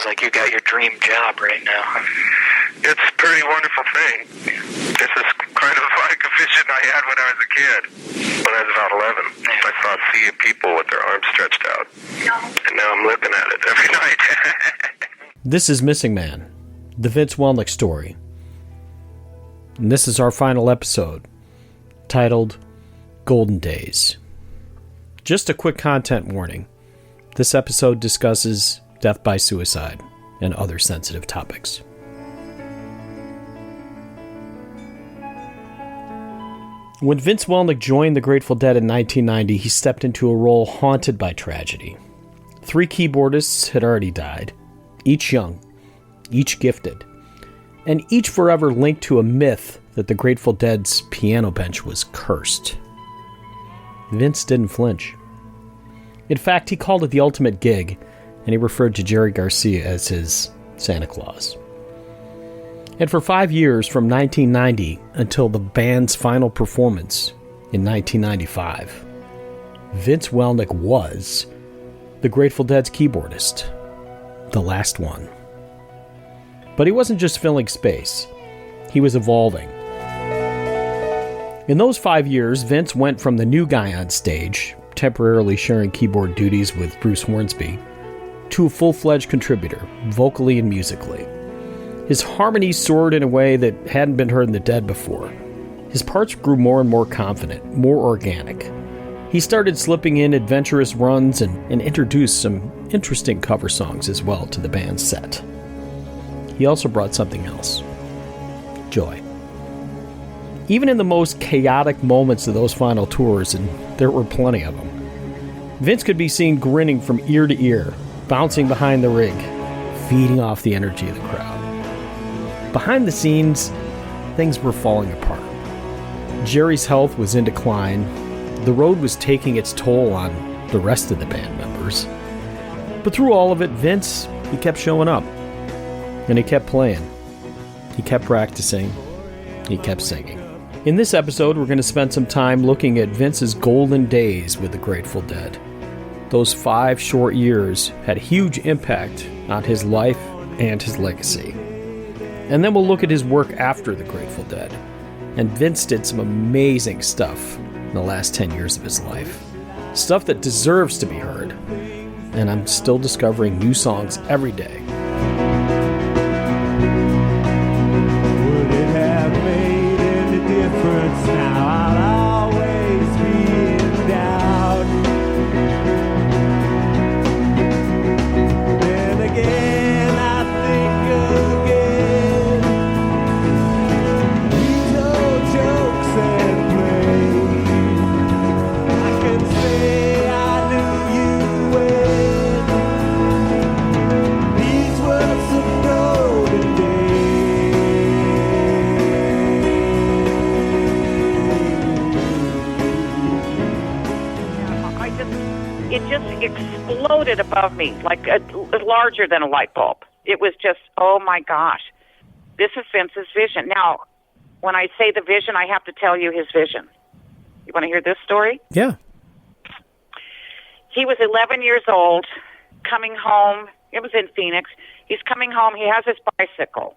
seems like you got your dream job right now. It's a pretty wonderful thing. This is kind of like a vision I had when I was a kid. When I was about 11, I saw a sea of people with their arms stretched out. And now I'm looking at it every night. This is Missing Man, the Vince Welnick Story. And this is our final episode, titled Golden Days. Just a quick content warning. This episode discusses death by suicide and other sensitive topics. When Vince Welnick joined the Grateful Dead in 1990, he stepped into a role haunted by tragedy. 3 keyboardists had already died, each young, each gifted, and each forever linked to a myth that the Grateful Dead's piano bench was cursed. Vince didn't flinch. In fact, he called it the ultimate gig, and he referred to Jerry Garcia as his Santa Claus. And for 5 years, from 1990 until the band's final performance in 1995, Vince Welnick was the Grateful Dead's keyboardist, the last one. But he wasn't just filling space, he was evolving. In those 5 years, Vince went from the new guy on stage, temporarily sharing keyboard duties with Bruce Hornsby, to a full-fledged contributor, vocally and musically. His harmonies soared in a way that hadn't been heard in the Dead before. His parts grew more and more confident, more organic. He started slipping in adventurous runs and introduced some interesting cover songs as well to the band's set. He also brought something else: joy. Even in the most chaotic moments of those final tours, and there were plenty of them, Vince could be seen grinning from ear to ear, bouncing behind the rig, feeding off the energy of the crowd. Behind the scenes, things were falling apart. Jerry's health was in decline. The road was taking its toll on the rest of the band members. But through all of it, Vince, he kept showing up. And he kept playing. He kept practicing. He kept singing. In this episode, we're going to spend some time looking at Vince's golden days with the Grateful Dead. Those 5 short years had a huge impact on his life and his legacy. And then we'll look at his work after the Grateful Dead. And Vince did some amazing stuff in the last 10 years of his life. Stuff that deserves to be heard. And I'm still discovering new songs every day. Would it have made any difference now? I'll always be in doubt. Then again, I think again. We told jokes and played. I can say I knew you well. These were some golden It just exploded above me, like larger than a light bulb. It was just, oh my gosh, this is Vince's vision. Now, when I say the vision, I have to tell you his vision. You want to hear this story? Yeah. He was 11 years old, coming home. It was in Phoenix. He's coming home. He has his bicycle.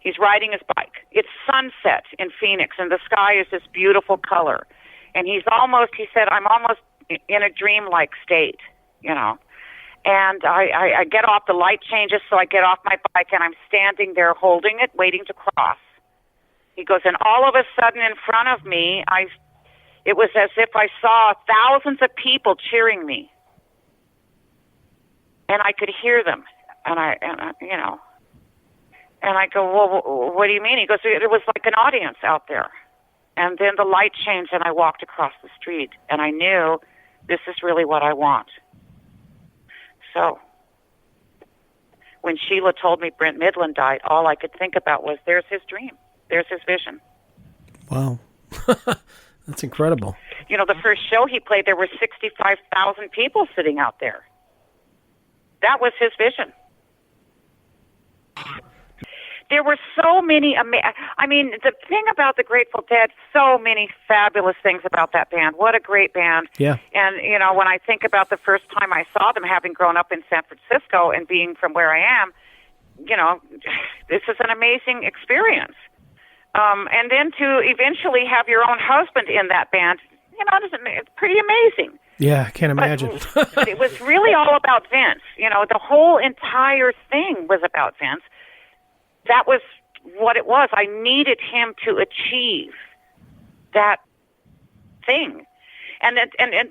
He's riding his bike. It's sunset in Phoenix, and the sky is this beautiful color. And he said, I'm almost in a dreamlike state, you know. And I get off, the light changes, so I get off my bike, and I'm standing there holding it, waiting to cross. He goes, and all of a sudden in front of me, it was as if I saw thousands of people cheering me. And I could hear them. And I go, well, what do you mean? He goes, it was like an audience out there. And then the light changed, and I walked across the street, and I knew this is really what I want. So when Sheila told me Brent Midland died, all I could think about was, there's his dream. There's his vision. Wow. That's incredible. You know, the first show he played, there were 65,000 people sitting out there. That was his vision. there were so many, I mean, the thing about the Grateful Dead, so many fabulous things about that band. What a great band. Yeah. And, you know, when I think about the first time I saw them, having grown up in San Francisco and being from where I am, you know, this is an amazing experience. And then to eventually have your own husband in that band, you know, it's pretty amazing. Yeah, I can't imagine. But it was really all about Vince. You know, the whole entire thing was about Vince. That was what it was. I needed him to achieve that thing. And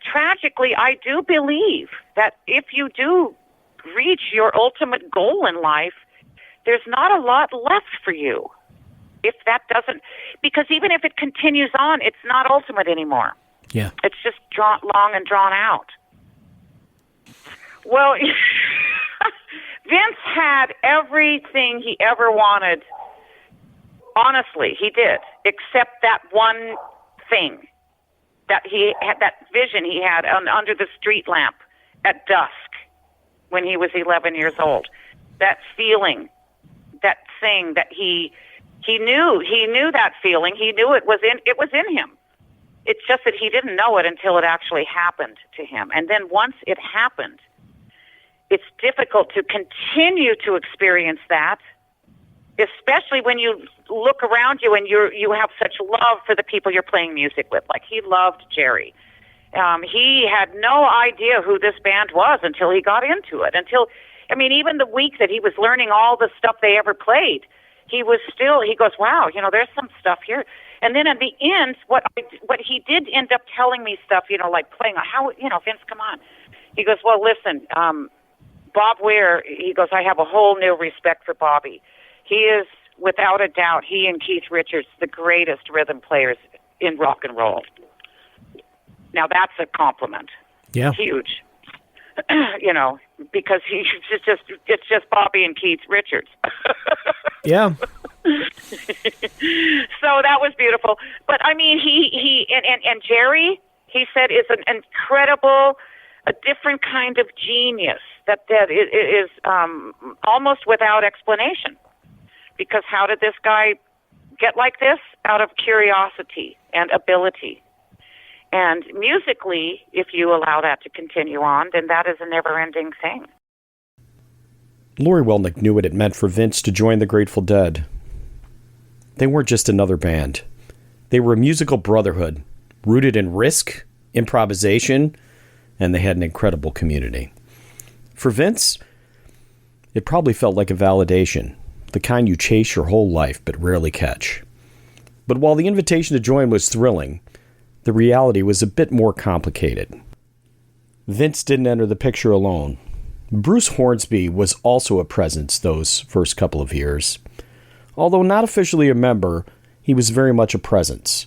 tragically, I do believe that if you do reach your ultimate goal in life, there's not a lot left for you. If that doesn't, because even if it continues on, it's not ultimate anymore. Yeah. It's just long and drawn out. Well, Vince had everything he ever wanted. Honestly, he did, except that one thing that he had, that vision he had under the street lamp at dusk when he was 11 years old. That feeling, that thing that he knew that feeling. He knew it was in him. It's just that he didn't know it until it actually happened to him. And then once it happened, it's difficult to continue to experience that, especially when you look around you and you have such love for the people you're playing music with. Like, he loved Jerry. He had no idea who this band was until he got into it. Even the week that he was learning all the stuff they ever played, he goes, wow, you know, there's some stuff here. And then at the end, what he did end up telling me stuff, you know, like playing, Vince, come on. He goes, well, listen, Bob Weir, he goes, I have a whole new respect for Bobby. He is, without a doubt, he and Keith Richards, the greatest rhythm players in rock and roll. Now that's a compliment. Yeah. Huge. You know, because it's just Bobby and Keith Richards. Yeah. So that was beautiful. But I mean, he and Jerry, he said, is an incredible, a different kind of genius that is almost without explanation. Because how did this guy get like this? Out of curiosity and ability. And musically, if you allow that to continue on, then that is a never-ending thing. Laurie Welnick knew what it meant for Vince to join the Grateful Dead. They weren't just another band. They were a musical brotherhood, rooted in risk, improvisation, and they had an incredible community. For Vince, it probably felt like a validation, the kind you chase your whole life but rarely catch. But while the invitation to join was thrilling, the reality was a bit more complicated. Vince didn't enter the picture alone. Bruce Hornsby was also a presence those first couple of years. Although not officially a member, he was very much a presence.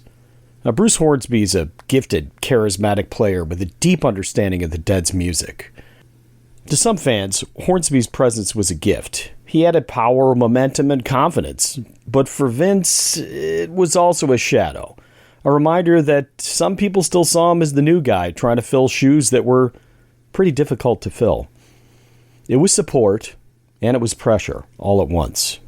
Now, Bruce Hornsby is a gifted, charismatic player with a deep understanding of the Dead's music. To some fans, Hornsby's presence was a gift. He added power, momentum, and confidence. But for Vince, it was also a shadow. A reminder that some people still saw him as the new guy trying to fill shoes that were pretty difficult to fill. It was support, and it was pressure, all at once.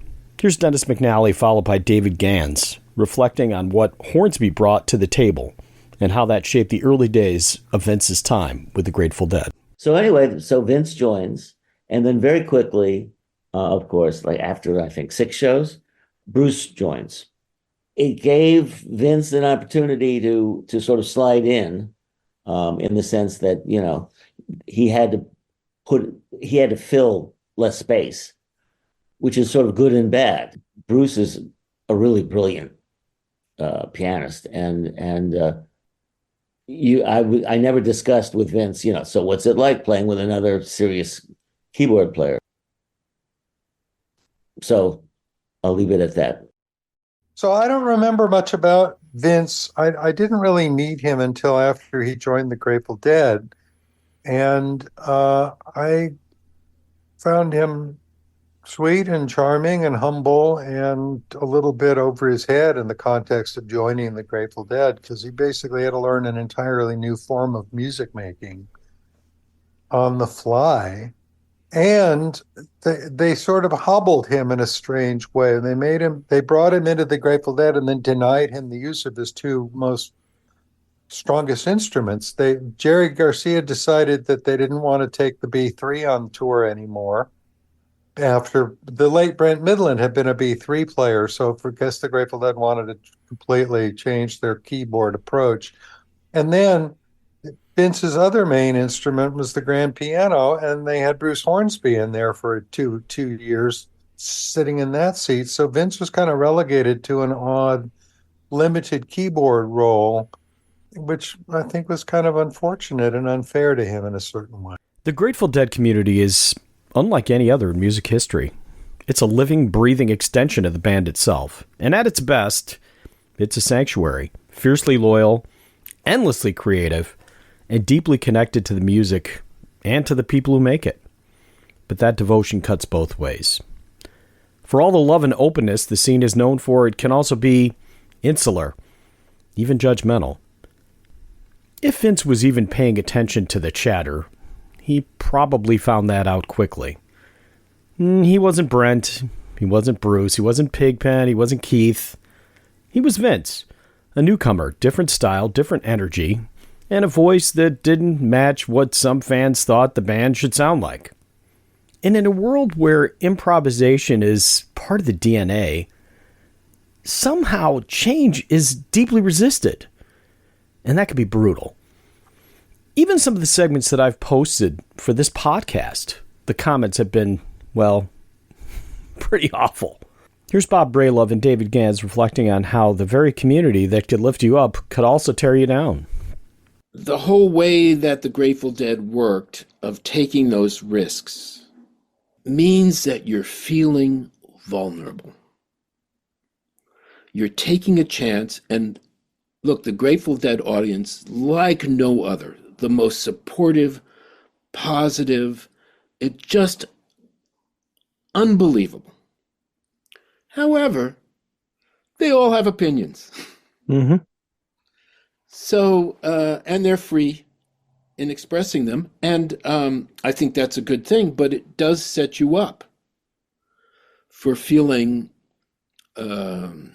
Here's Dennis McNally, followed by David Gans, reflecting on what Hornsby brought to the table and how that shaped the early days of Vince's time with the Grateful Dead. So anyway, Vince joins, and then very quickly, of course, like after, I think, 6 shows, Bruce joins. It gave Vince an opportunity to sort of slide in the sense that, you know, he had to fill less space, which is sort of good and bad. Bruce is a really brilliant pianist, and I never discussed with Vince, you know, so what's it like playing with another serious keyboard player? So I'll leave it at that. So I don't remember much about Vince. I didn't really meet him until after he joined the Grateful Dead. And I found him sweet and charming and humble and a little bit over his head in the context of joining the Grateful Dead, because he basically had to learn an entirely new form of music making on the fly. and they sort of hobbled him in a strange way. They brought him into the Grateful Dead and then denied him the use of his two most strongest instruments. Jerry Garcia decided that they didn't want to take the B3 on tour anymore after the late Brent Midland had been a B3 player. So I guess the Grateful Dead wanted to completely change their keyboard approach. And then Vince's other main instrument was the grand piano, and they had Bruce Hornsby in there for two years sitting in that seat. So Vince was kind of relegated to an odd, limited keyboard role, which I think was kind of unfortunate and unfair to him in a certain way. The Grateful Dead community is unlike any other in music history. It's a living, breathing extension of the band itself. And at its best, it's a sanctuary, fiercely loyal, endlessly creative, and deeply connected to the music and to the people who make it. But that devotion cuts both ways. For all the love and openness the scene is known for, it can also be insular, even judgmental. If Vince was even paying attention to the chatter, he probably found that out quickly. He wasn't Brent, he wasn't Bruce, he wasn't Pigpen, he wasn't Keith. He was Vince, a newcomer, different style, different energy, and a voice that didn't match what some fans thought the band should sound like. And in a world where improvisation is part of the DNA, somehow change is deeply resisted. And that can be brutal. Even some of the segments that I've posted for this podcast, the comments have been, well, pretty awful. Here's Bob Bralove and David Gans reflecting on how the very community that could lift you up could also tear you down. The whole way that the Grateful Dead worked of taking those risks means that you're feeling vulnerable. You're taking a chance, and look, the Grateful Dead audience, like no other, the most supportive, positive, it's just unbelievable. However, they all have opinions. Mm-hmm. So, and they're free in expressing them. And I think that's a good thing, but it does set you up for feeling hurt.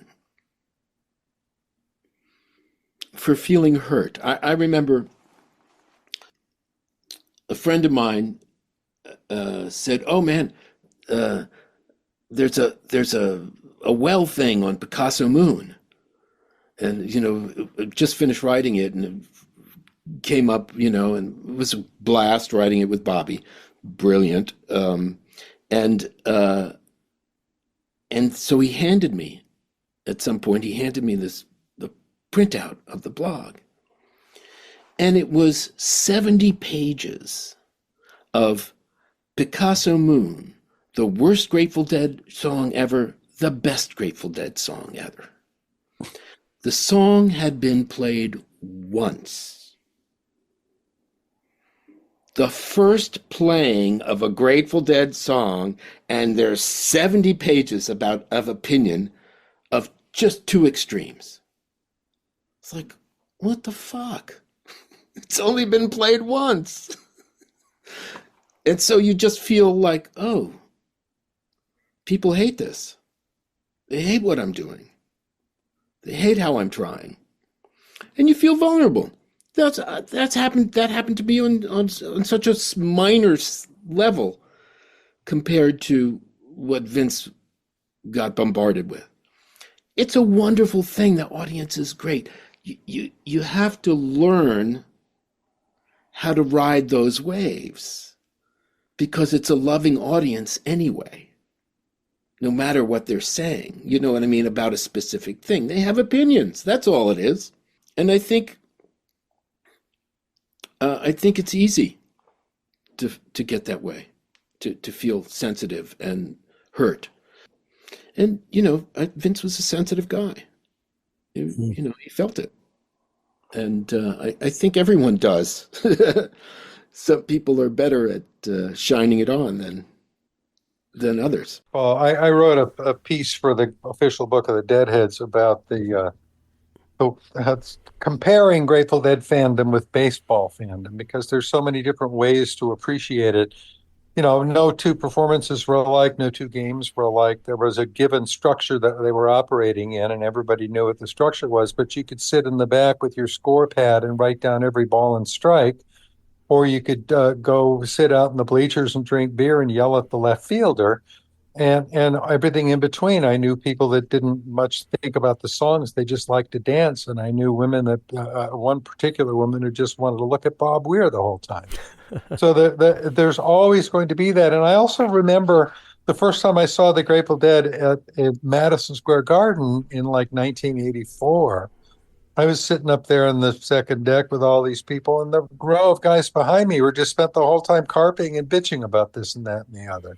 I remember a friend of mine said, "Oh man, there's a well thing on Picasso Moon," and just finished writing it, and it came up, and it was a blast writing it with Bobby, brilliant, and so he handed me, at some point, the printout of the blog. And it was 70 pages of Picasso Moon, the worst Grateful Dead song ever, the best Grateful Dead song ever. The song had been played once. The first playing of a Grateful Dead song, and there's 70 pages of opinion of just two extremes. It's like, what the fuck? It's only been played once. And so you just feel like, oh, people hate this. They hate what I'm doing. They hate how I'm trying. And you feel vulnerable. That's happened. That happened to me on such a minor level compared to what Vince got bombarded with. It's a wonderful thing. The audience is great. You have to learn how to ride those waves, because it's a loving audience anyway, no matter what they're saying. You know what I mean? About a specific thing. They have opinions. That's all it is. And I think it's easy to get that way, to feel sensitive and hurt. And, Vince was a sensitive guy. He felt it. And I think everyone does. Some people are better at shining it on than others. Well, I wrote a piece for the official book of the Deadheads about the comparing Grateful Dead fandom with baseball fandom, because there's so many different ways to appreciate it. no two performances were alike, no two games were alike. There was a given structure that they were operating in, and everybody knew what the structure was, but you could sit in the back with your score pad and write down every ball and strike, or you could go sit out in the bleachers and drink beer and yell at the left fielder. And everything in between. I knew people that didn't much think about the songs. They just liked to dance. And I knew women that, one particular woman who just wanted to look at Bob Weir the whole time. So there's always going to be that. And I also remember the first time I saw the Grateful Dead at Madison Square Garden in like 1984. I was sitting up there on the second deck with all these people, and the row of guys behind me were just spent the whole time carping and bitching about this and that and the other.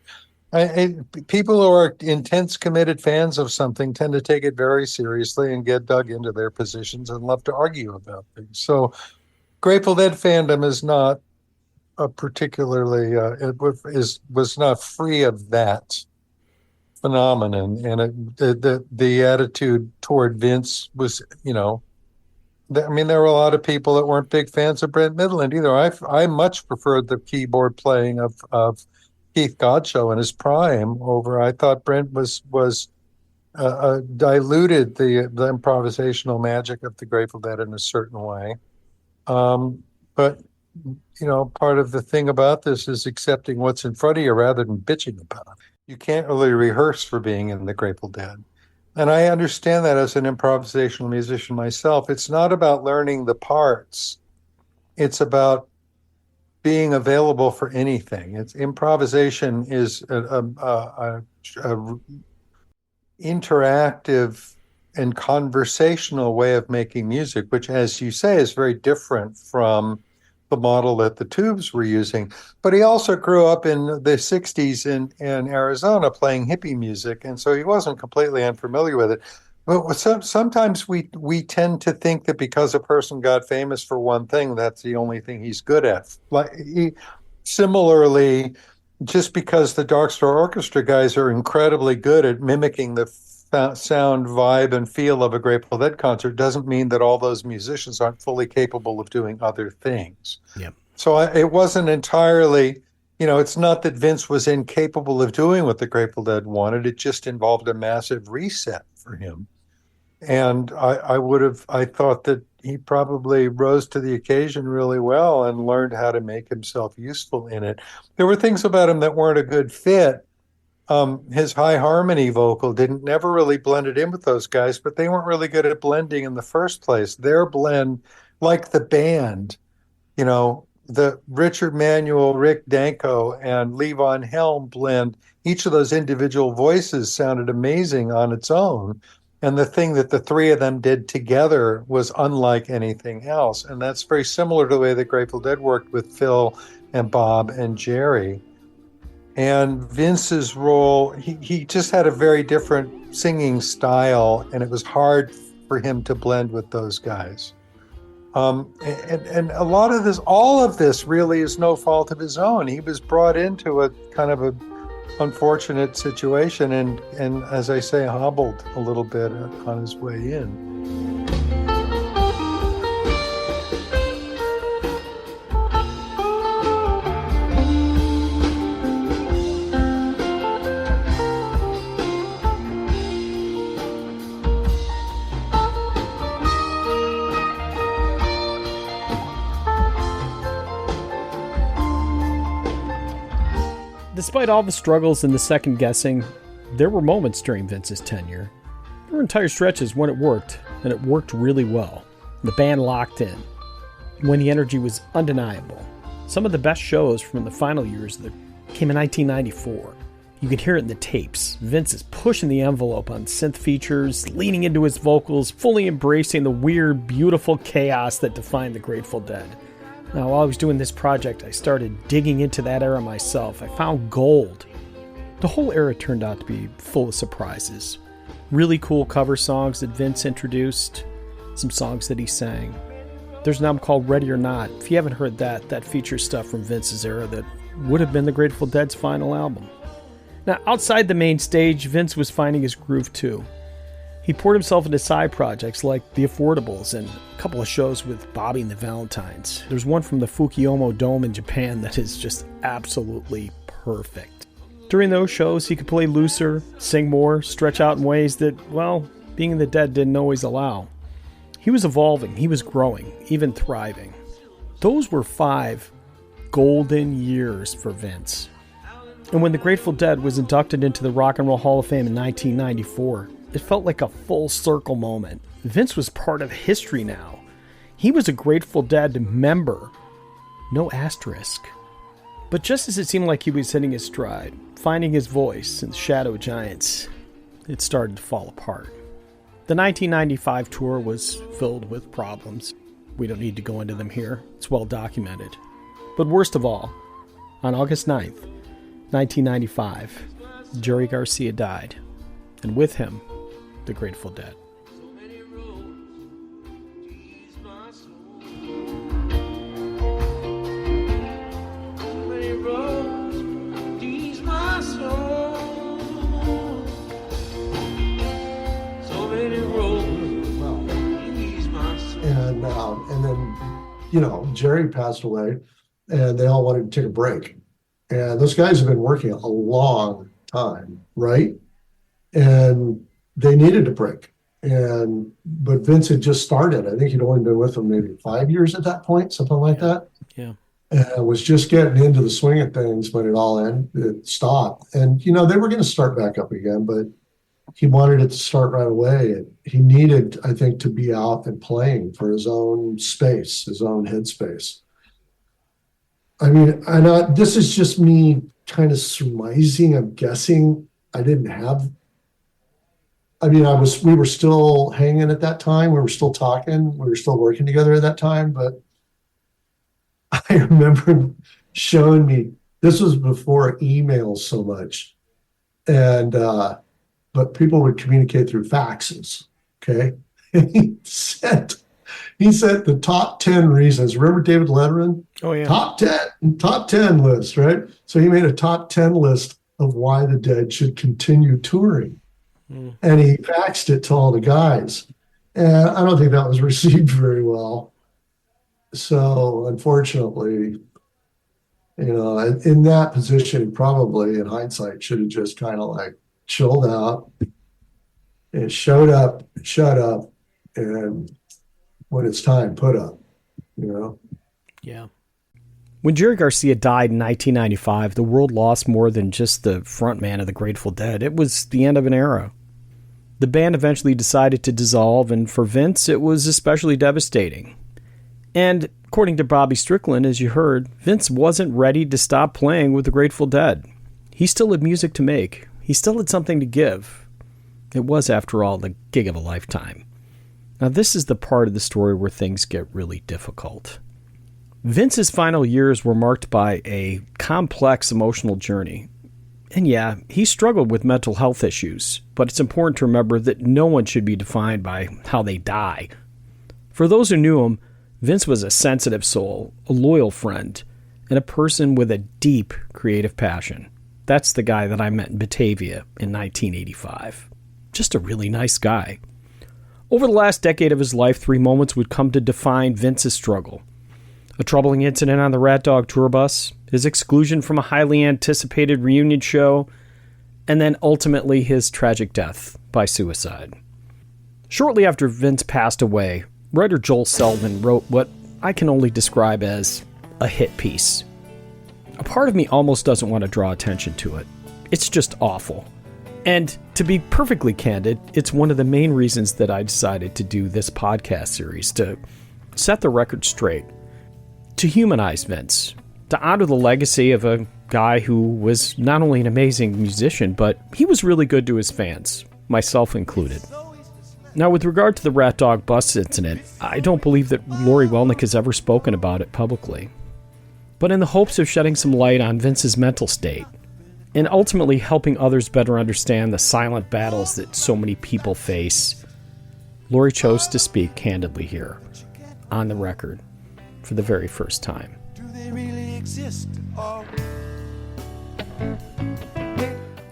People who are intense, committed fans of something tend to take it very seriously and get dug into their positions and love to argue about things. So Grateful Dead fandom is not a particularly, was not free of that phenomenon. And the attitude toward Vince was, there were a lot of people that weren't big fans of Brent Midland either. I much preferred the keyboard playing of Keith Godchaux in his prime over. I thought Brent was diluted the improvisational magic of the Grateful Dead in a certain way. But part of the thing about this is accepting what's in front of you rather than bitching about it. You can't really rehearse for being in the Grateful Dead. And I understand that as an improvisational musician myself. It's not about learning the parts. It's about being available for anything. Improvisation is a interactive and conversational way of making music, which, as you say, is very different from the model that the Tubes were using. But he also grew up in the 60s in Arizona playing hippie music, and so he wasn't completely unfamiliar with it. But sometimes we tend to think that because a person got famous for one thing, that's the only thing he's good at. Similarly, just because the Dark Star Orchestra guys are incredibly good at mimicking the sound, vibe, and feel of a Grateful Dead concert doesn't mean that all those musicians aren't fully capable of doing other things. Yep. So it wasn't entirely, it's not that Vince was incapable of doing what the Grateful Dead wanted. It just involved a massive reset for him. And I thought that he probably rose to the occasion really well and learned how to make himself useful in it. There were things about him that weren't a good fit. His high harmony vocal never really blended in with those guys, but they weren't really good at blending in the first place. Their blend, like the band, the Richard Manuel, Rick Danko, and Lee Von Helm blend, each of those individual voices sounded amazing on its own. And the thing that the three of them did together was unlike anything else. And that's very similar to the way the Grateful Dead worked with Phil and Bob and Jerry. And Vince's role, he just had a very different singing style, and it was hard for him to blend with those guys. And a lot of this, all of this really is no fault of his own. He was brought into a kind of a unfortunate situation and as I say, hobbled a little bit on his way in. Despite all the struggles and the second guessing, there were moments during Vince's tenure. There were entire stretches when it worked, and it worked really well. The band locked in, when the energy was undeniable. Some of the best shows from the final years came in 1994. You could hear it in the tapes. Vince is pushing the envelope on synth features, leaning into his vocals, fully embracing the weird, beautiful chaos that defined the Grateful Dead. Now, while I was doing this project, I started digging into that era myself. I found gold. The whole era turned out to be full of surprises. Really cool cover songs that Vince introduced, some songs that he sang. There's an album called Ready or Not. If you haven't heard that features stuff from Vince's era that would have been the Grateful Dead's final album. Now, outside the main stage, Vince was finding his groove too. He poured himself into side projects like The Affordables and a couple of shows with Bobby and the Valentines. There's one from the Fukuyama Dome in Japan that is just absolutely perfect. During those shows, he could play looser, sing more, stretch out in ways that, well, being in the Dead didn't always allow. He was evolving, he was growing, even thriving. Those were 5 golden years for Vince. And when the Grateful Dead was inducted into the Rock and Roll Hall of Fame in 1994, it felt like a full circle moment. Vince was part of history now. He was a Grateful Dead member. No asterisk. But just as it seemed like he was hitting his stride, finding his voice in the Shadow Giants, it started to fall apart. The 1995 tour was filled with problems. We don't need to go into them here. It's well documented. But worst of all, on August 9th, 1995, Jerry Garcia died, and with him, the Grateful Dead. And then, you know, Jerry passed away, and they all wanted to take a break. And those guys have been working a long time, right? And they needed a break. But Vince had just started. I think he'd only been with them maybe 5 years at that point, something like that. Yeah. And was just getting into the swing of things when it stopped. And, you know, they were going to start back up again, but he wanted it to start right away. And he needed, I think, to be out and playing for his own space, his own headspace. I mean, this is just me kind of surmising. I'm guessing. We were still hanging at that time. We were still talking. We were still working together at that time. But I remember him showing me, this was before emails so much. And, but people would communicate through faxes. Okay. And he sent the top 10 reasons. Remember David Letterman? Oh, yeah. Top 10 list, right? So he made a top 10 list of why the Dead should continue touring. And he faxed it to all the guys. And I don't think that was received very well. So unfortunately, you know, in that position, probably in hindsight, should have just kind of like chilled out and showed up, shut up, and when it's time, put up, you know? Yeah. When Jerry Garcia died in 1995, the world lost more than just the frontman of the Grateful Dead. It was the end of an era. The band eventually decided to dissolve, and for Vince, it was especially devastating. And according to Bobby Strickland, as you heard, Vince wasn't ready to stop playing with the Grateful Dead. He still had music to make. He still had something to give. It was, after all, the gig of a lifetime. Now, this is the part of the story where things get really difficult. Vince's final years were marked by a complex emotional journey. And yeah, he struggled with mental health issues, but it's important to remember that no one should be defined by how they die. For those who knew him, Vince was a sensitive soul, a loyal friend, and a person with a deep creative passion. That's the guy that I met in Batavia in 1985. Just a really nice guy. Over the last decade of his life, 3 moments would come to define Vince's struggle. A troubling incident on the RatDog tour bus, his exclusion from a highly anticipated reunion show, and then ultimately his tragic death by suicide. Shortly after Vince passed away, writer Joel Selvin wrote what I can only describe as a hit piece. A part of me almost doesn't want to draw attention to it. It's just awful. And to be perfectly candid, it's one of the main reasons that I decided to do this podcast series, to set the record straight, to humanize Vince, to honor the legacy of a guy who was not only an amazing musician, but he was really good to his fans, myself included. Now, with regard to the RatDog bus incident, I don't believe that Laurie Welnick has ever spoken about it publicly. But in the hopes of shedding some light on Vince's mental state, and ultimately helping others better understand the silent battles that so many people face, Laurie chose to speak candidly here, on the record, for the very first time. Do they really exist?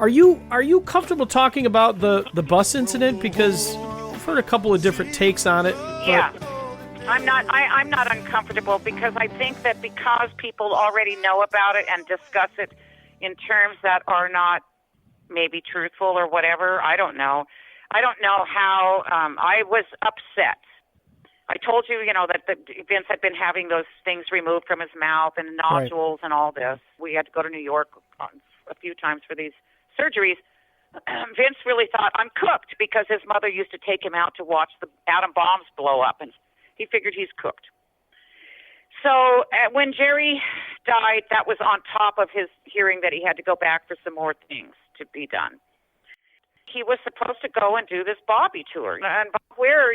Are you comfortable talking about the bus incident? Because I've heard a couple of different takes on it. Yeah. I'm not uncomfortable, because I think that because people already know about it and discuss it in terms that are not maybe truthful or whatever. I don't know. I don't know how. I was upset. I told you, that Vince had been having those things removed from his mouth and nodules and all this. We had to go to New York a few times for these surgeries. Vince really thought I'm cooked because his mother used to take him out to watch the atom bombs blow up, and he figured he's cooked. So when Jerry died, that was on top of his hearing that he had to go back for some more things to be done. He was supposed to go and do this Bobby tour, and Bob Weir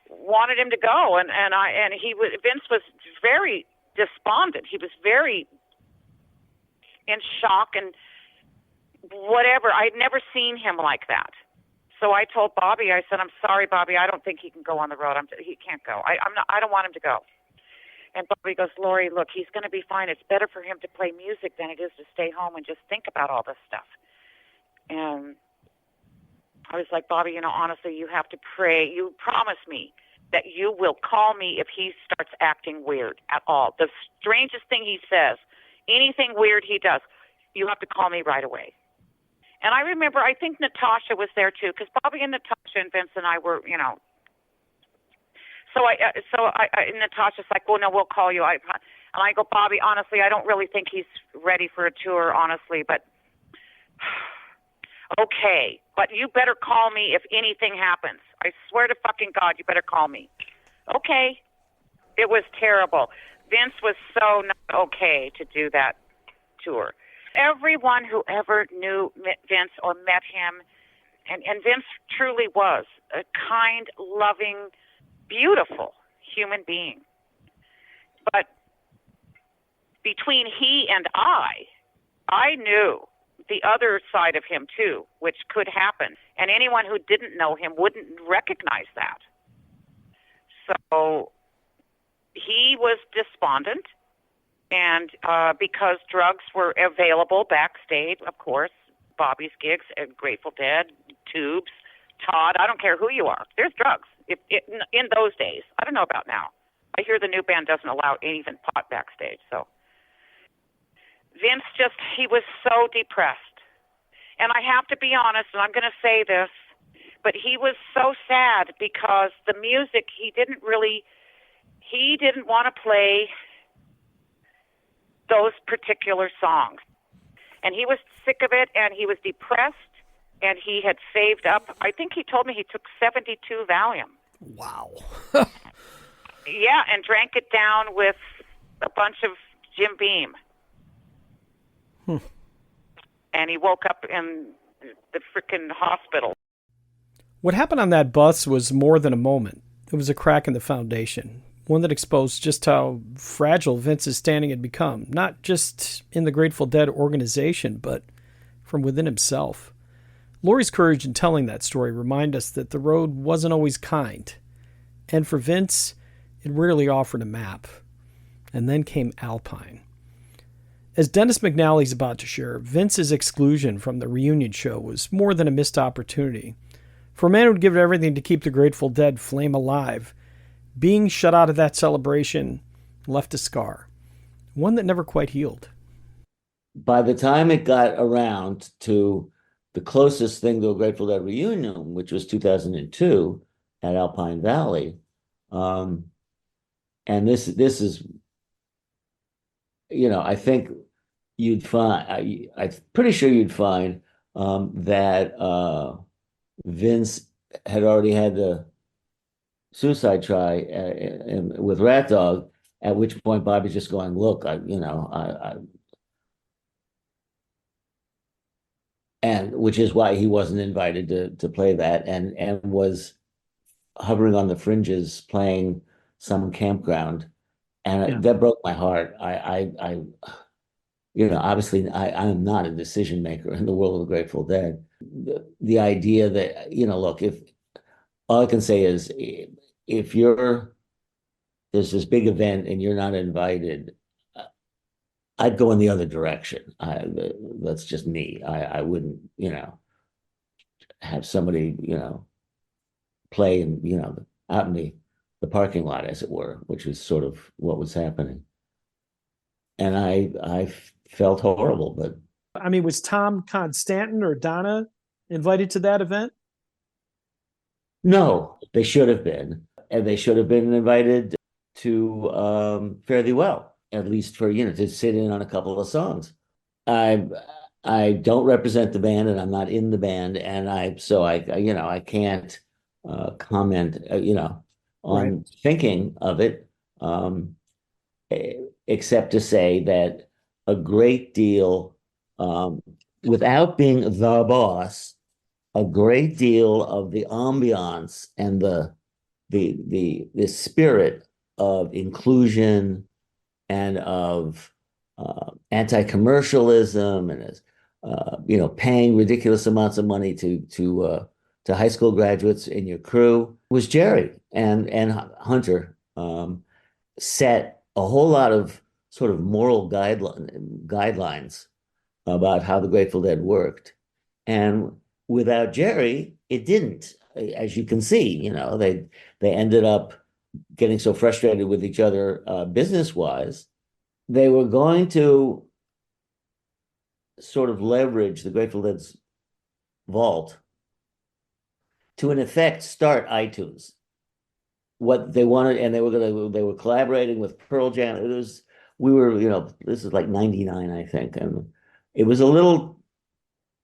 wanted him to go, and Vince was very despondent. He was very in shock and whatever. I'd never seen him like that. So I told Bobby, I said, I'm sorry, Bobby, I don't think he can go on the road. He can't go. I don't want him to go. And Bobby goes, Laurie, look, he's going to be fine. It's better for him to play music than it is to stay home and just think about all this stuff. And I was like, Bobby, honestly, you have to pray. You promise me that you will call me if he starts acting weird at all. The strangest thing he says, anything weird he does, you have to call me right away. And I remember, I think Natasha was there too, because Bobby and Natasha and Vince and I were, So Natasha's like, well, no, we'll call you. And I go, Bobby, honestly, I don't really think he's ready for a tour, honestly, but okay. But you better call me if anything happens. I swear to fucking God, you better call me. Okay. It was terrible. Vince was so not okay to do that tour. Everyone who ever knew Vince or met him, and Vince truly was a kind, loving, beautiful human being. But between he and I knew the other side of him too, which could happen. And anyone who didn't know him wouldn't recognize that. So he was despondent. And because drugs were available backstage, of course, Bobby's gigs, Grateful Dead, Tubes, Todd, I don't care who you are. There's drugs in those days. I don't know about now. I hear the new band doesn't allow even pot backstage. So Vince he was so depressed. And I have to be honest, and I'm going to say this, but he was so sad because the music, he didn't want to play those particular songs. And he was sick of it, and he was depressed, and he had saved up, I think he told me he took 72 Valium. Wow. Yeah, and drank it down with a bunch of Jim Beam. And he woke up in the frickin' hospital. What happened on that bus was more than a moment. It was a crack in the foundation, one that exposed just how fragile Vince's standing had become, not just in the Grateful Dead organization, but from within himself. Laurie's courage in telling that story remind us that the road wasn't always kind. And for Vince, it rarely offered a map. And then came Alpine. As Dennis McNally's about to share, Vince's exclusion from the reunion show was more than a missed opportunity. For a man who'd give everything to keep the Grateful Dead flame alive, being shut out of that celebration left a scar, one that never quite healed. By the time it got around to the closest thing to a Grateful Dead reunion, which was 2002 at Alpine Valley, and this is, I think you'd find, I'm pretty sure you'd find that Vince had already had the suicide try with RatDog, at which point Bobby's just going, look, and which is why he wasn't invited to play that, and was hovering on the fringes playing some campground. And that broke my heart. Obviously I am not a decision maker in the world of the Grateful Dead. The idea that, look, if all I can say is if there's this big event and you're not invited, I'd go in the other direction. That's just me. I wouldn't, have somebody, play and, out in the parking lot, as it were, which is sort of what was happening. And I felt horrible, but I mean, was Thom Constantin or Donna invited to that event? No, they should have been. And they should have been invited to Fare Thee Well, at least for, to sit in on a couple of songs. I don't represent the band and I'm not in the band. And I can't comment, on Right. thinking of it, except to say that a great deal, without being the boss, a great deal of the ambiance and the spirit of inclusion and of anti-commercialism and paying ridiculous amounts of money to high school graduates in your crew was Jerry and Hunter, set a whole lot of sort of moral guidelines about how the Grateful Dead worked. And without Jerry, it didn't. As you can see, they ended up getting so frustrated with each other business-wise, they were going to sort of leverage the Grateful Dead's vault to, in effect, start iTunes. What they wanted, and they were collaborating with Pearl Jam. This is like 99, I think, and it was a little.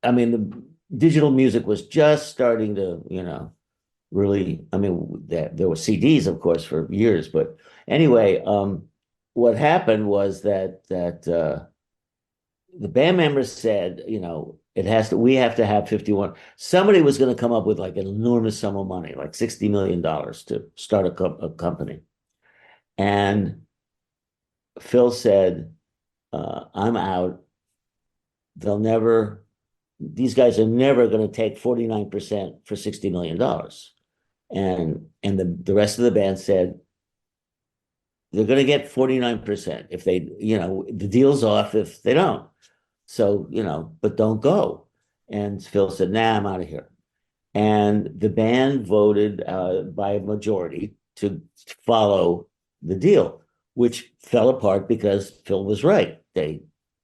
I mean, the digital music was just starting to, really. I mean, there were CDs, of course, for years, but anyway, what happened was that the band members said, we have to have 51. Somebody was going to come up with like an enormous sum of money, like $60 million to start a company. And Phil said, I'm out. These guys are never going to take 49% for $60 million. And the rest of the band said, they're going to get 49% if they, the deal's off if they don't. So, but don't go. And Phil said, nah, I'm out of here. And the band voted by a majority to follow the deal, which fell apart because Phil was right. We're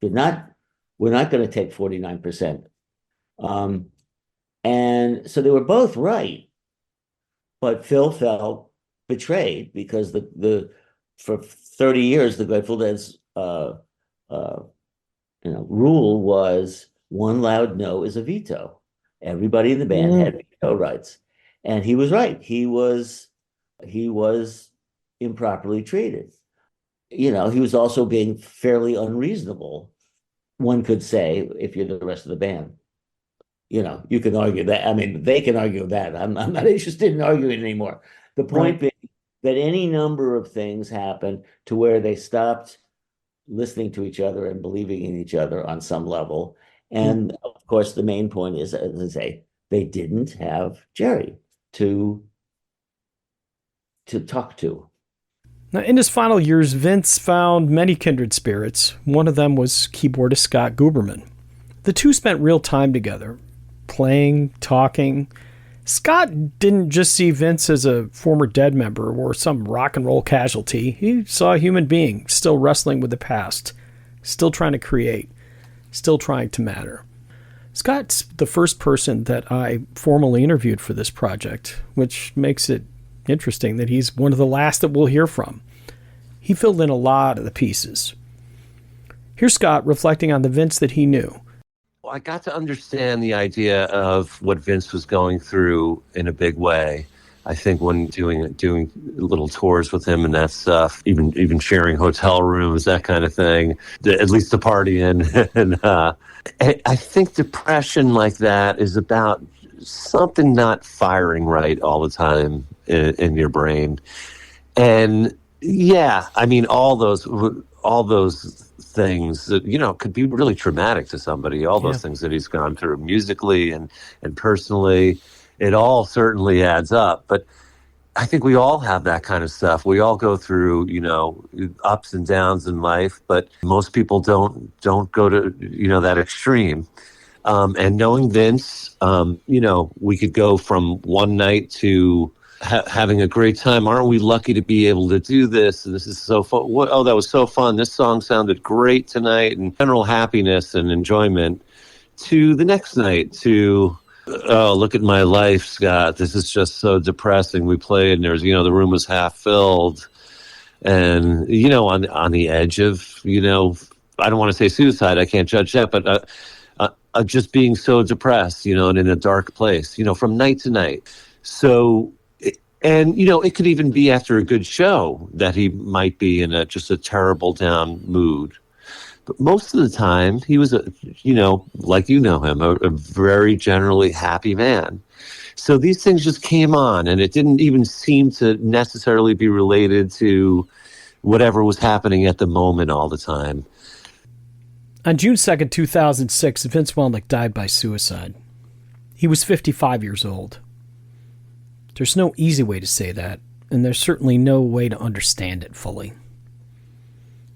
not going to take 49%. And so they were both right. But Phil felt betrayed because for 30 years, the Grateful Dead's rule was one loud no is a veto. Everybody in the band had veto rights, and he was right. He was improperly treated. He was also being fairly unreasonable, one could say, if you're the rest of the band. You can argue that. I mean, they can argue that. I'm not interested in arguing anymore. The point being that any number of things happened to where they stopped listening to each other and believing in each other on some level. And of course, the main point is, as I say, they didn't have Jerry to talk to. Now, in his final years, Vince found many kindred spirits. One of them was keyboardist Scott Guberman. The two spent real time together, playing, talking. Scott didn't just see Vince as a former Dead member or some rock and roll casualty. He saw a human being still wrestling with the past, still trying to create, still trying to matter. Scott's the first person that I formally interviewed for this project, which makes it interesting that he's one of the last that we'll hear from. He filled in a lot of the pieces. Here's Scott reflecting on the Vince that he knew. I got to understand the idea of what Vince was going through in a big way. I think when doing little tours with him and that stuff, even sharing hotel rooms, that kind of thing, at least the partying. And I think depression like that is about something not firing right all the time in your brain. And yeah, I mean, all those things that, could be really traumatic to somebody, all those things that he's gone through musically and personally, it all certainly adds up. But I think we all have that kind of stuff. We all go through, ups and downs in life, but most people don't go to, that extreme. And knowing Vince, we could go from one night to having a great time. Aren't we lucky to be able to do this? And this is so fun. Oh, that was so fun. This song sounded great tonight, and general happiness and enjoyment. To the next night, to, oh, look at my life, Scott. This is just so depressing. We played, and there's, the room was half filled, and, on the edge of, I don't want to say suicide. I can't judge that, but just being so depressed, and in a dark place, from night to night. So, and, it could even be after a good show that he might be in just a terrible down mood. But most of the time, he was, like him, a very generally happy man. So these things just came on, and it didn't even seem to necessarily be related to whatever was happening at the moment all the time. On June 2nd, 2006, Vince Welnick died by suicide. He was 55 years old. There's no easy way to say that, and there's certainly no way to understand it fully.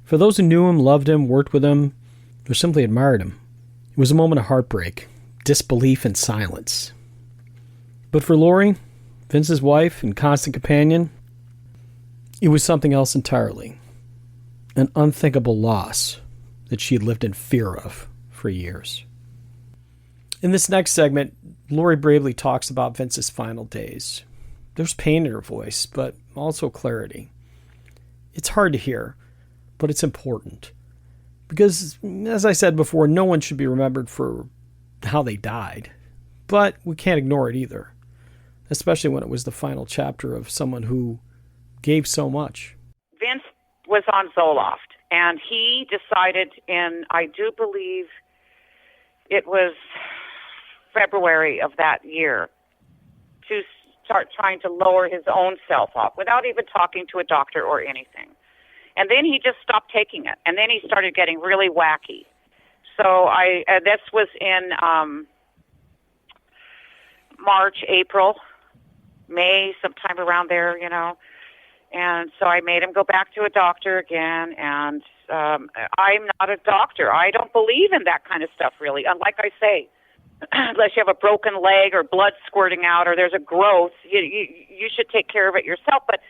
For those who knew him, loved him, worked with him, or simply admired him, it was a moment of heartbreak, disbelief, and silence. But for Laurie, Vince's wife and constant companion, it was something else entirely. An unthinkable loss that she had lived in fear of for years. In this next segment, Laurie bravely talks about Vince's final days. There's pain in her voice, but also clarity. It's hard to hear, but it's important. Because, as I said before, no one should be remembered for how they died. But we can't ignore it either. Especially when it was the final chapter of someone who gave so much. Vince was on Zoloft, and he decided in, I do believe, it was February of that year, to start trying to lower his own self off without even talking to a doctor or anything. And then he just stopped taking it. And then he started getting really wacky. So this was in March, April, May, sometime around there, And so I made him go back to a doctor again. And I'm not a doctor. I don't believe in that kind of stuff, really. And like I say, unless you have a broken leg or blood squirting out or there's a growth, you should take care of it yourself. But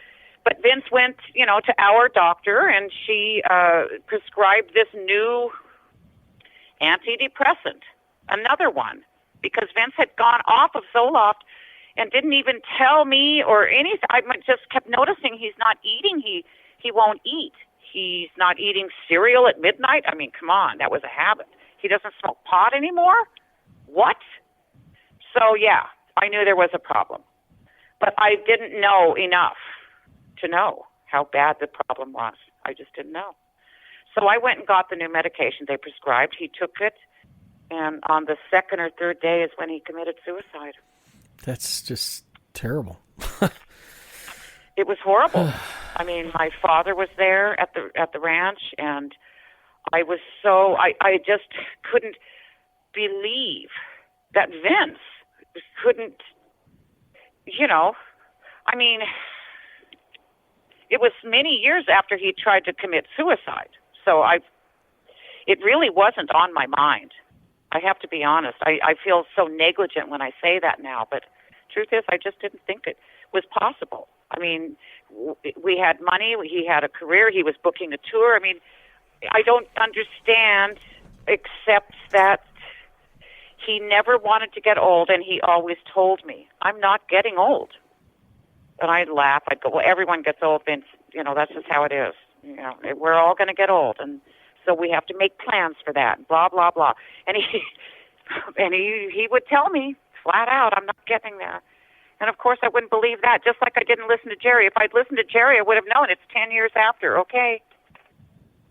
Vince went, to our doctor, and she prescribed this new antidepressant, another one, because Vince had gone off of Zoloft and didn't even tell me or anything. I just kept noticing he's not eating. He won't eat. He's not eating cereal at midnight. I mean, come on, that was a habit. He doesn't smoke pot anymore? What? So, yeah, I knew there was a problem. But I didn't know enough to know how bad the problem was. I just didn't know. So I went and got the new medication they prescribed. He took it, and on the second or third day is when he committed suicide. That's just terrible. It was horrible. I mean, my father was there at the ranch, and I was so I just couldn't believe that Vince couldn't, I mean, it was many years after he tried to commit suicide. So it really wasn't on my mind. I have to be honest. I feel so negligent when I say that now, but truth is, I just didn't think it was possible. I mean, we had money, he had a career, he was booking a tour. I mean, I don't understand except that he never wanted to get old, and he always told me, I'm not getting old. And I'd laugh. I'd go, well, everyone gets old, Vince. That's just how it is. We're all going to get old, and so we have to make plans for that, blah, blah, blah. And he would tell me flat out, I'm not getting there. And, of course, I wouldn't believe that, just like I didn't listen to Jerry. If I'd listened to Jerry, I would have known. It's 10 years after. Okay,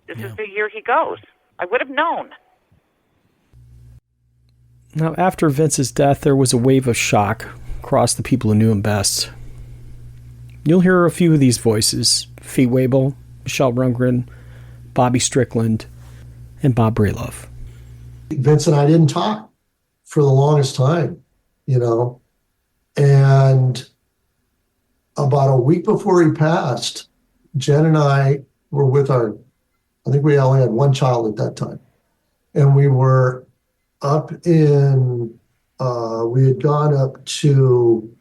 this is the year he goes. I would have known. Now, after Vince's death, there was a wave of shock across the people who knew him best. You'll hear a few of these voices: Fee Waybill, Michele Rundgren, Bobby Strickland, and Bob Bralove. Vince and I didn't talk for the longest time, and about a week before he passed, Jen and I were with I think we only had one child at that time, and we were up in, we had gone up to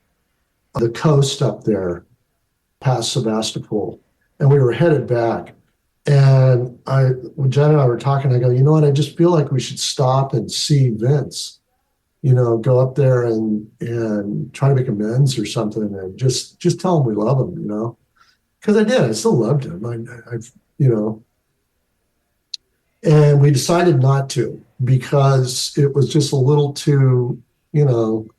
the coast up there past Sebastopol, and we were headed back. And when Jen and I were talking, I go, you know what? I just feel like we should stop and see Vince. Go up there and try to make amends or something, and just tell him we love him. Because I did. I still loved him. And we decided not to because it was just a little too, going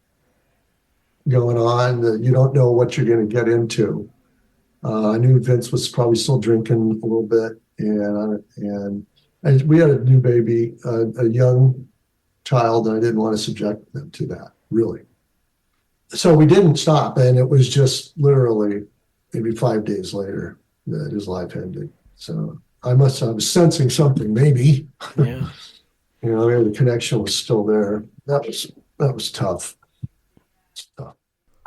on that you don't know what you're going to get into. I knew Vince was probably still drinking a little bit, and we had a new baby, a young child, and I didn't want to subject them to that, really. So we didn't stop, and it was just literally maybe 5 days later that his life ended. So I was sensing something, maybe. Yeah. The connection was still there. That was tough.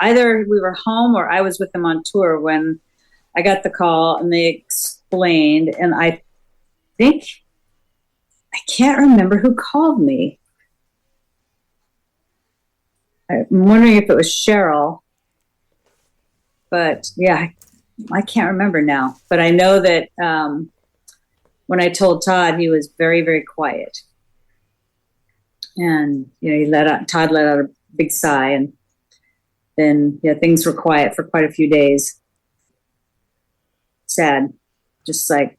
Either we were home or I was with them on tour when I got the call and they explained, and I can't remember who called me. I'm wondering if it was Cheryl, but yeah, I can't remember now. But I know that when I told Todd, he was very, very quiet, and Todd let out a big sigh, and then things were quiet for quite a few days. Sad, just like,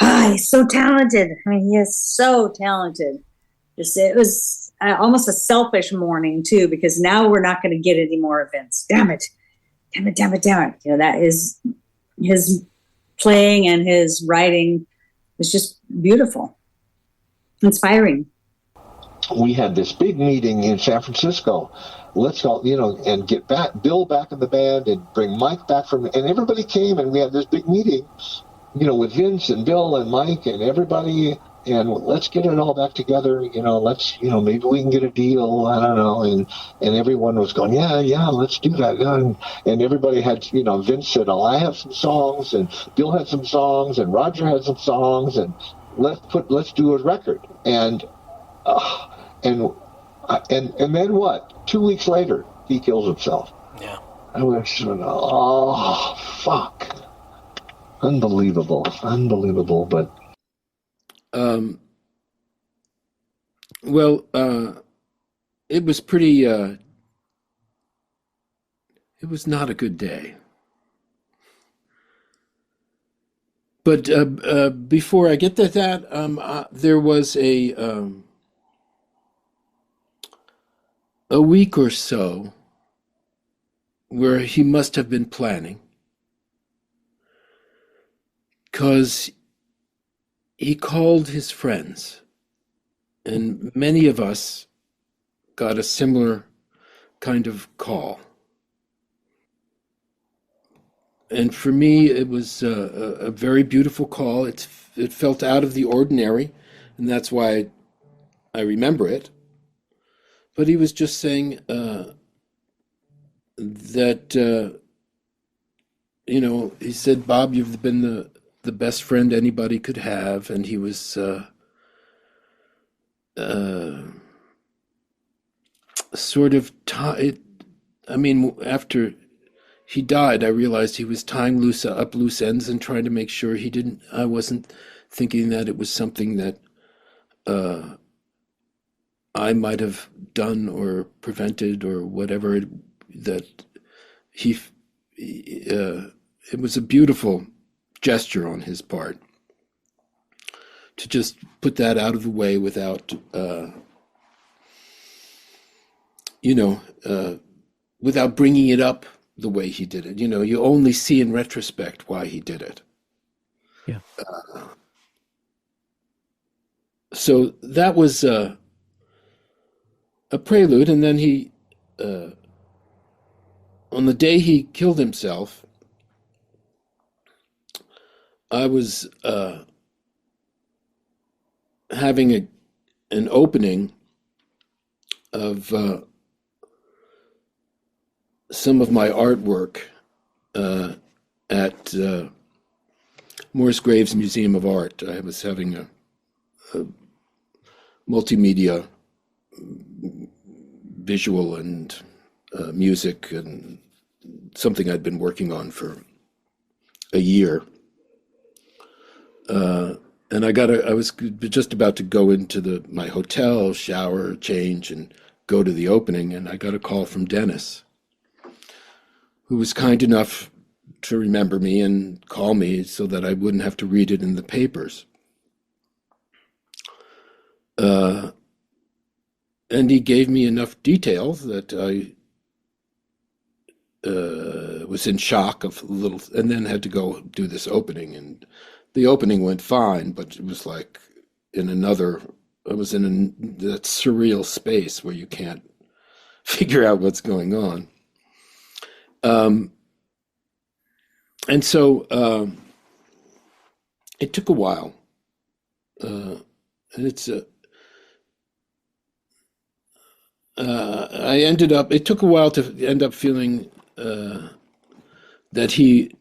he's so talented. I mean, he is so talented. It was almost a selfish mourning too, because now we're not going to get any more events. Damn it. That is his playing and his writing was just beautiful, inspiring. We had this big meeting in San Francisco. Let's go, and get Bill back in the band and bring Mike back and everybody came, and we had this big meeting, with Vince and Bill and Mike and everybody, and let's get it all back together, let's, maybe we can get a deal, I don't know, and everyone was going, yeah, let's do that, and everybody had, Vince said, I have some songs, and Bill had some songs, and Roger had some songs, and let's do a record, and then what? 2 weeks later, he kills himself. Yeah. I was, fuck. Unbelievable, but. It was pretty, it was not a good day. But before I get to that, there was a week or so where he must have been planning, because he called his friends, and many of us got a similar kind of call. And for me, it was a very beautiful call. It felt out of the ordinary, and that's why I remember it. But he was just saying that, he said, Bob, you've been the best friend anybody could have. And he was sort of, after he died, I realized he was tying up loose ends and trying to make sure I wasn't thinking that it was something that I might have done or prevented or whatever, that it was a beautiful gesture on his part to just put that out of the way without, without bringing it up the way he did it. You only see in retrospect why he did it. Yeah. So that was a prelude, and then he, on the day he killed himself, I was having an opening of some of my artwork at Morris Graves Museum of Art. I was having a multimedia visual and music, and something I'd been working on for a year. And I was just about to go into my hotel, shower, change, and go to the opening, and I got a call from Dennis, who was kind enough to remember me and call me so that I wouldn't have to read it in the papers. And he gave me enough details that I was in shock of a little, and then had to go do this opening. And the opening went fine, but it was like I was in that surreal space where you can't figure out what's going on. And so it took a while. And it took a while to end up feeling that he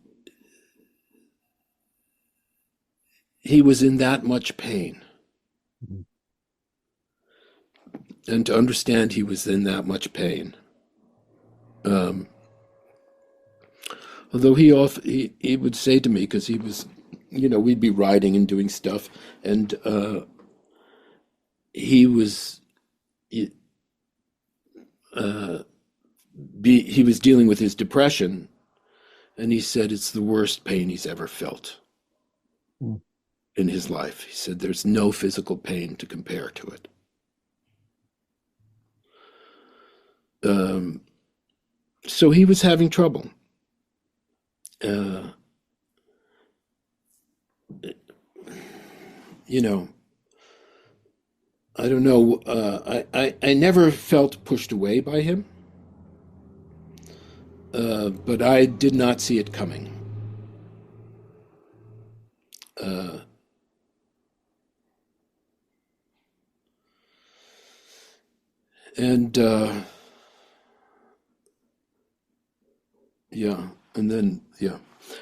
was in that much pain. And to understand he was in that much pain. Although he would say to me, because he was, we'd be riding and doing stuff, and he was dealing with his depression, and he said it's the worst pain he's ever felt in his life. He said there's no physical pain to compare to it. So he was having trouble. I don't know. I never felt pushed away by him, but I did not see it coming.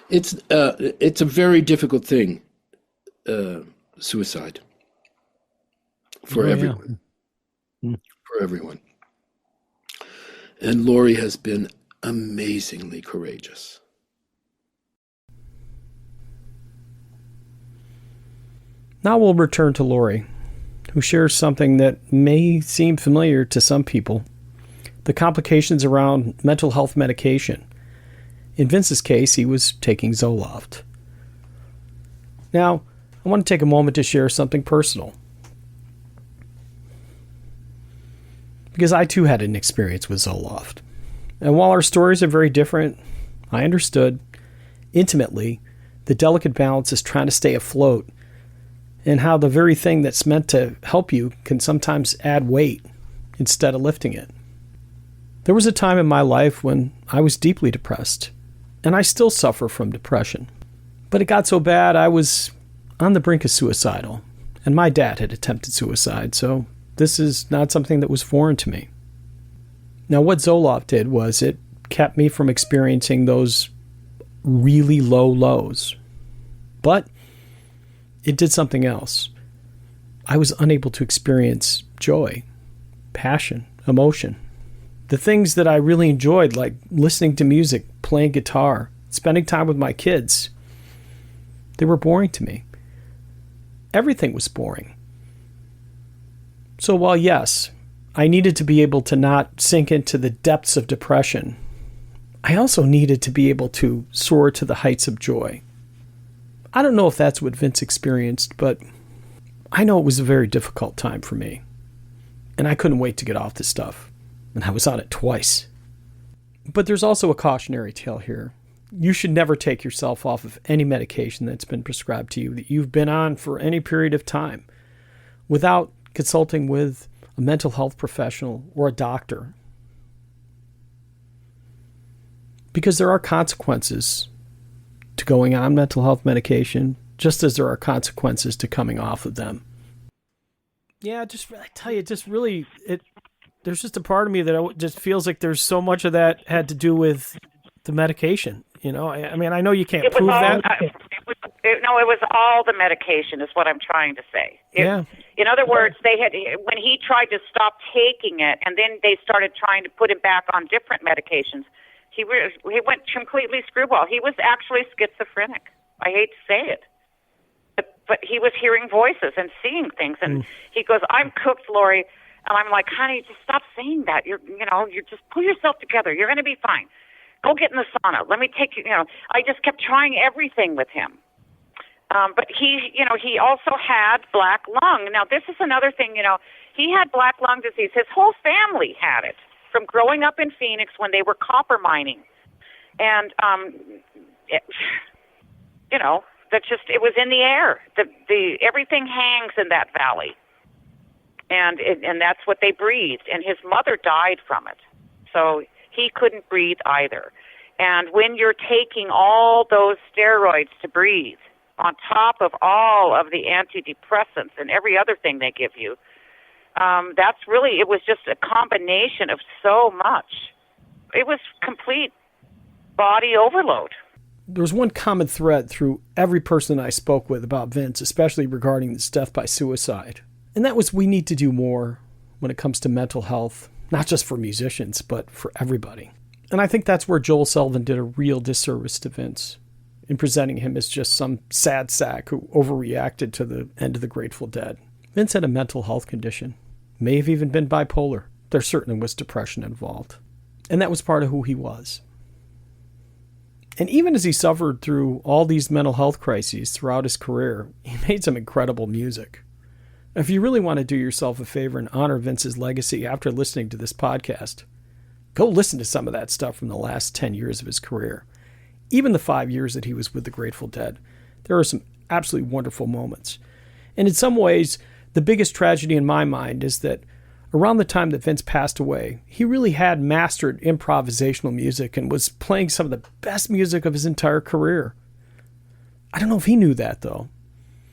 It's a very difficult thing, suicide, for everyone. For everyone. And Laurie has been amazingly courageous. Now we'll return to Laurie, who shares something that may seem familiar to some people: the complications around mental health medication. In Vince's case, he was taking Zoloft. Now, I want to take a moment to share something personal, because I too had an experience with Zoloft. And while our stories are very different, I understood intimately the delicate balance is trying to stay afloat, and how the very thing that's meant to help you can sometimes add weight instead of lifting it. There was a time in my life when I was deeply depressed, and I still suffer from depression. But it got so bad I was on the brink of suicidal, and my dad had attempted suicide, so this is not something that was foreign to me. Now, what Zoloft did was it kept me from experiencing those really low lows. But it did something else. I was unable to experience joy, passion, emotion. The things that I really enjoyed, like listening to music, playing guitar, spending time with my kids, they were boring to me. Everything was boring. So while yes, I needed to be able to not sink into the depths of depression, I also needed to be able to soar to the heights of joy. I don't know if that's what Vince experienced, but I know it was a very difficult time for me. And I couldn't wait to get off this stuff. And I was on it twice. But there's also a cautionary tale here. You should never take yourself off of any medication that's been prescribed to you that you've been on for any period of time without consulting with a mental health professional or a doctor. Because there are consequences to going on mental health medication, just as there are consequences to coming off of them. Yeah, I tell you, there's just a part of me that just feels like there's so much of that had to do with the medication. I mean, I know you can't prove that. It was all the medication is what I'm trying to say. It In other words, when he tried to stop taking it, and then they started trying to put him back on different medications, he went completely screwball. He was actually schizophrenic. I hate to say it. But he was hearing voices and seeing things. And he goes, I'm cooked, Laurie. And I'm like, honey, just stop saying that. You just pull yourself together. You're going to be fine. Go get in the sauna. Let me take you, I just kept trying everything with him. But he also had black lung. Now, this is another thing, he had black lung disease. His whole family had it from growing up in Phoenix when they were copper mining. And, it was in the air. Everything hangs in that valley. And that's what they breathed. And his mother died from it. So he couldn't breathe either. And when you're taking all those steroids to breathe, on top of all of the antidepressants and every other thing they give you, it was just a combination of so much. It was complete body overload. There was one common thread through every person I spoke with about Vince, especially regarding this death by suicide. And that was, we need to do more when it comes to mental health, not just for musicians, but for everybody. And I think that's where Joel Sullivan did a real disservice to Vince in presenting him as just some sad sack who overreacted to the end of the Grateful Dead. Vince had a mental health condition, may have even been bipolar. There certainly was depression involved. And that was part of who he was. And even as he suffered through all these mental health crises throughout his career, he made some incredible music. If you really want to do yourself a favor and honor Vince's legacy after listening to this podcast, go listen to some of that stuff from the last 10 years of his career. Even the 5 years that he was with the Grateful Dead. There are some absolutely wonderful moments. And in some ways, the biggest tragedy in my mind is that around the time that Vince passed away, he really had mastered improvisational music and was playing some of the best music of his entire career. I don't know if he knew that, though.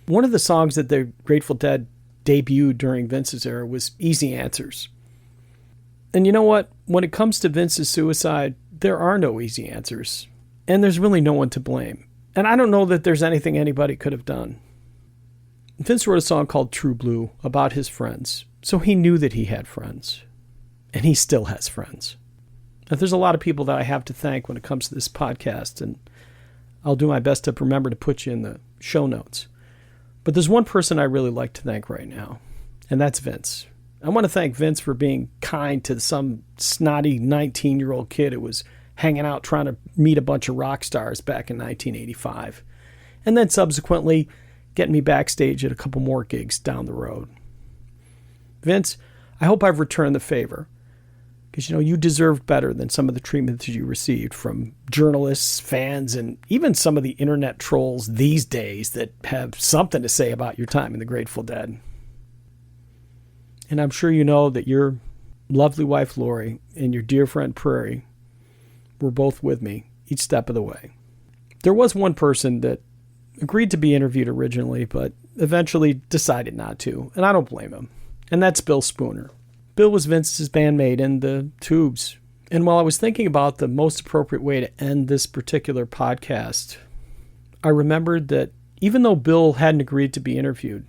One of the songs that the Grateful Dead debuted during Vince's era was Easy Answers. And you know what? When it comes to Vince's suicide, there are no easy answers. And there's really no one to blame. And I don't know that there's anything anybody could have done. Vince wrote a song called True Blue about his friends. So he knew that he had friends. And he still has friends. Now, there's a lot of people that I have to thank when it comes to this podcast. And I'll do my best to remember to put you in the show notes. But there's one person I really like to thank right now. And that's Vince. I want to thank Vince for being kind to some snotty 19-year-old kid who was hanging out trying to meet a bunch of rock stars back in 1985. And then subsequently getting me backstage at a couple more gigs down the road. Vince, I hope I've returned the favor. Because, you deserved better than some of the treatment that you received from journalists, fans, and even some of the internet trolls these days that have something to say about your time in the Grateful Dead. And I'm sure you know that your lovely wife, Laurie, and your dear friend, Prairie, were both with me each step of the way. There was one person that agreed to be interviewed originally, but eventually decided not to, and I don't blame him. And that's Bill Spooner. Bill was Vince's bandmate in the Tubes. And while I was thinking about the most appropriate way to end this particular podcast, I remembered that even though Bill hadn't agreed to be interviewed,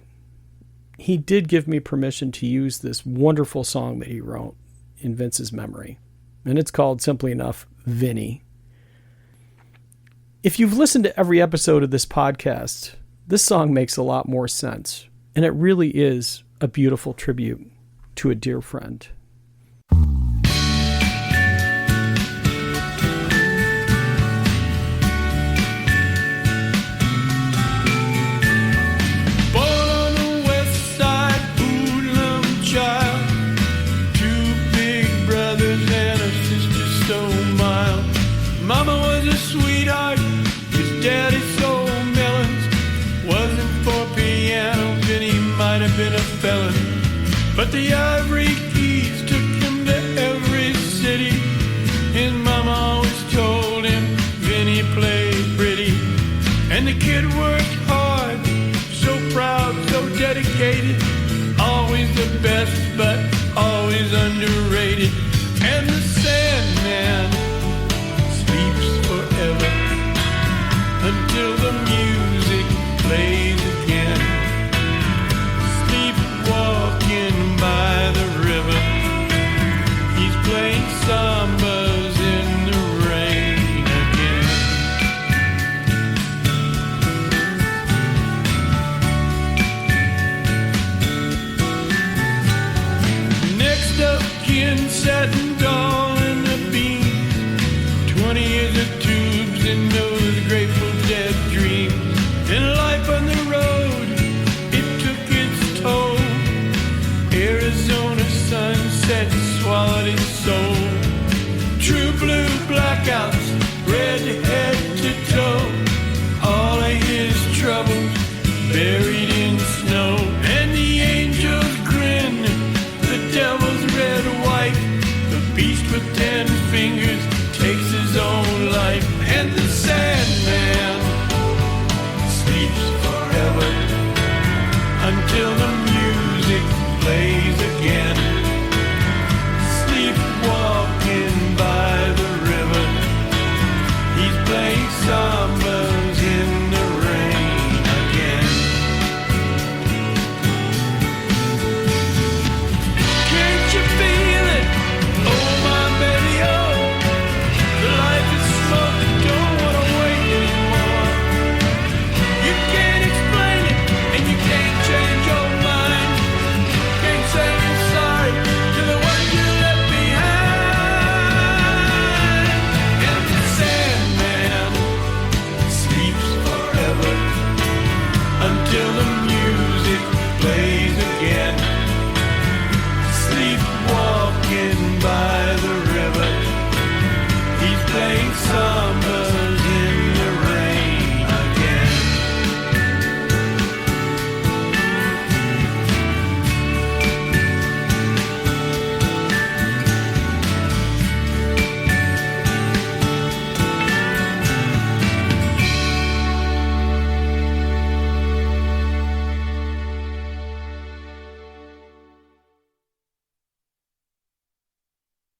he did give me permission to use this wonderful song that he wrote in Vince's memory. And it's called, simply enough, Vinny. If you've listened to every episode of this podcast, this song makes a lot more sense. And it really is a beautiful tribute to a dear friend. Mama was a sweetheart, his daddy sold melons. Wasn't for piano, then he might have been a felon. But the Ivory Keys took him to every city. His mama always told him Vinny played pretty. And the kid worked hard, so proud, so dedicated. Always the best, but always underrated. And the Sandman forever until the music plays again. Sleep beast with 10 fingers.